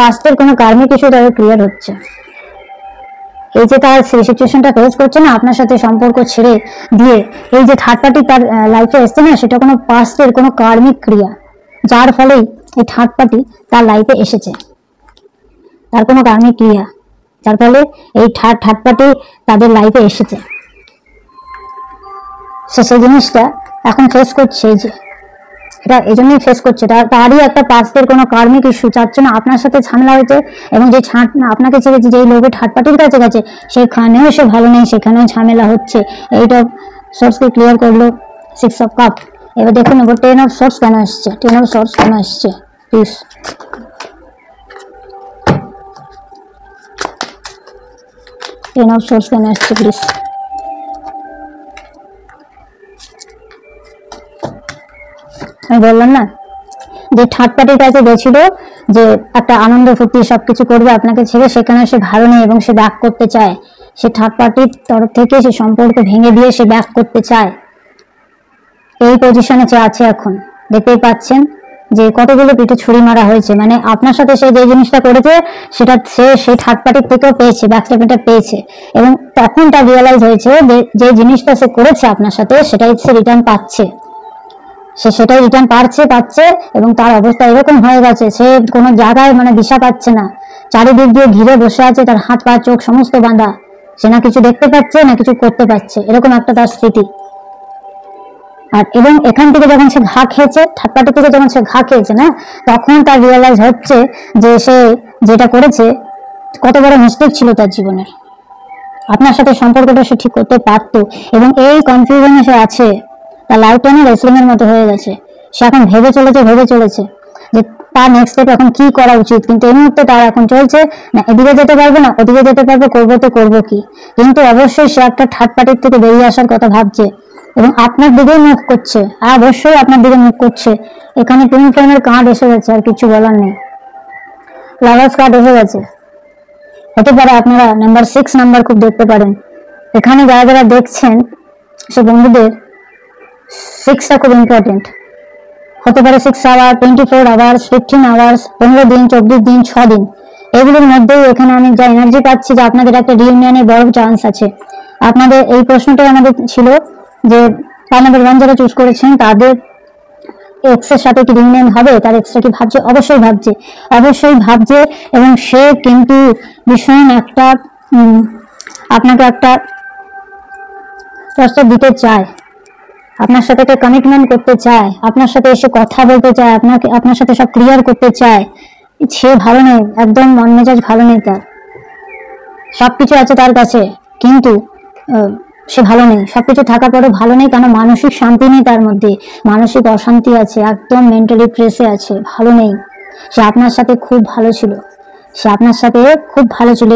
পাস্টের কোনো কার্মিক ইস্যু তাদের ক্লিয়ার হচ্ছে। এই যে তার সিচুয়েশনটা ফেস করছে না, আপনার সাথে সম্পর্ক ছেড়ে দিয়ে এই যে থার্ড পার্টি তার লাইফে এসছে না, সেটা কোনো পাস্টের কোনো কার্মিক ক্রিয়া, যার ফলেই এই থার্ড পার্টি তার লাইফে এসেছে। তার কোনো কার্মিক ক্রিয়া যার ফলে এই থার্ড পার্টি তাদের লাইফে এসেছে, সেই জিনিসটা এখন ফেস করছে। এই যে এটা এই জন্যই ফেস করছে, তারই একটা পাস্টের কোনো কার্মিক ইস্যু, যার জন্য আপনার সাথে ঝামেলা হয়েছে। এবং যে আপনাকে ছেড়ে যে লোভে থার্ড পার্টির কাছে গেছে, সেখানেও সে ভালো নেই, সেখানেও ঝামেলা হচ্ছে। এইটা সোর্সকে ক্লিয়ার করলো 6 অফ কাপ। এবার দেখুন এবার 10 অফ সোর্স কেন আসছে, 10 অফ সোর্স কেন আসছে প্লিজ। 10 অফ সোর্স কেন আসছে প্লিজ। আমি বললাম না যে থার্ড পার্টির কাছে গেছিল, যে একটা আনন্দ ফুর্তি সবকিছু করবে আপনাকে ছেড়ে, সেখানে সে ভালো নেই এবং সে ব্যাক করতে চায়। সে থার্ড পার্টির তরফ থেকে সে সম্পর্ক ভেঙে দিয়ে সে ব্যাক করতে চায়। এই পজিশনে সে আছে এখন, দেখতেই পাচ্ছেন যে কতগুলো পিঠে ছুরি মারা হয়েছে। মানে আপনার সাথে সে যে জিনিসটা করেছে সেটা সেই থার্ড পার্টির থেকেও পেয়েছে, ব্যাকস্টেপটা পেয়েছে। এবং তখন তার রিয়েলাইজ হয়েছে যে জিনিসটা সে করেছে আপনার সাথে, সেটাই সে রিটার্ন পাচ্ছে। সে সেটাই রিটার্ন পাচ্ছে এবং তার অবস্থা এরকম হয়ে গেছে, সে কোনো জায়গায় মানে দিশা পাচ্ছে না, চারিদিক দিয়ে ঘিরে বসে আছে, তার হাত পা চোখ সমস্ত বাঁধা, সে না কিছু দেখতে পাচ্ছে না কিছু করতে পারছে, এরকম একটা তার স্থিতি। আর এবং এখান থেকে যখন সে ঘা খেয়েছে, থার্ড পার্টি থেকে যখন সে ঘা খেয়েছে না, তখন তার রিয়েলাইজ হচ্ছে যে সে যেটা করেছে কত বড় মিস্টেক ছিল তার জীবনের। আপনার সাথে সম্পর্কটা সে ঠিক করতে পারতো, এবং এই কনফিউশনে সে আছে, তার লাইফটা না রেসলিং এর মতো হয়ে গেছে। সে এখন ভেবে চলেছে যে তার নেক্সট স্টেপ এখন কি করা উচিত। কিন্তু এই মুহূর্তে তার এখন চলছে না এদিকে যেতে পারবে না ওদিকে যেতে পারবে, করবো কি। কিন্তু অবশ্যই সে একটা থার্ড পার্টির থেকে বেরিয়ে আসার কথা ভাবছে এবং আপনার দিকেই মুখ করছে, আর অবশ্যই আপনার দিকে মুখ করছে। এখানে টুইন ফ্লেমের কার্ড এসে গেছে, আর কিছু বলার নেই। লাভার্স কার্ড এসে গেছে। হতে পারে আপনারা নাম্বার 6 নাম্বার খুব দেখতে পারেন। এখানে যারা দেখছেন সে বন্ধুদের 6টা খুব ইম্পর্টেন্ট হতে পারে। 6 আওয়ার, 24 আওয়ার্স, 15 আওয়ার্স, 15 দিন, 24 দিন, 6 দিন, এগুলোর মধ্যেই এখানে আমি যা এনার্জি পাচ্ছি যে আপনাদের একটা রিউনিয়নের বড় চান্স আছে। আপনাদের এই প্রশ্নটাই আমাদের ছিল যে নাম্বার 1 যারা চুজ করেছেন তাদের এক্স এর সাথে কি রিউনিয়ন হবে, তার এক্সটা কি ভাবছে, অবশ্যই ভাবছে। এবং সে কিন্তু ভীষণ একটা আপনাকে একটা প্রস্তাব দিতে চায়, আপনার সাথে একটা কমিটমেন্ট করতে চায়, আপনার সাথে এসে কথা বলতে চায়, আপনার সাথে সব ক্লিয়ার করতে চায়। সে ভালো নেই, একদম মন মেজাজ ভালো নেই, তার সবকিছু আছে তার কাছে, কিন্তু সে ভালো নেই। সবকিছু থাকার পরে ভালো নেই, কেন মানসিক শান্তি নেই তার মধ্যে, মানসিক অশান্তি আছে, একদম মেন্টালি প্রেসে আছে, ভালো নেই। সে আপনার সাথে খুব ভালো ছিল,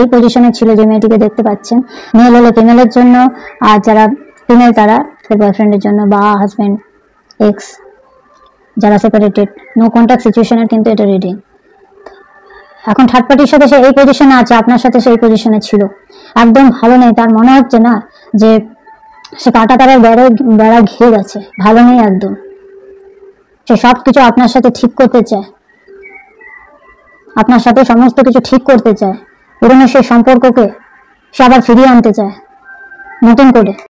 এই পজিশনে ছিল যে মেয়েটিকে দেখতে পাচ্ছেন। মেল হলে ফিমেলের জন্য, আর যারা ফিমেল তারা বয়ফ্রেন্ডের জন্য বা হাজব্যান্ড, এক্স, যারা সেপারেটেড, নো কন্ট্যাক্ট সিচুয়েশনের কিন্তু এটা রিডিং। এখন থার্ড পার্টির সাথে সে এই পজিশনে আছে, আপনার সাথে সেই পজিশনে ছিল, একদম ভালো নেই। তার মনে হচ্ছে না যে সে কাটা তারার বেড়া ঘিরে গেছে, ভালো নেই একদম। সে সবকিছু আপনার সাথে ঠিক করতে চায়, আপনার সাথে সমস্ত কিছু ঠিক করতে চায়, পুরনো সেই সম্পর্ককে সে আবার ফিরিয়ে আনতে চায় নতুন করে।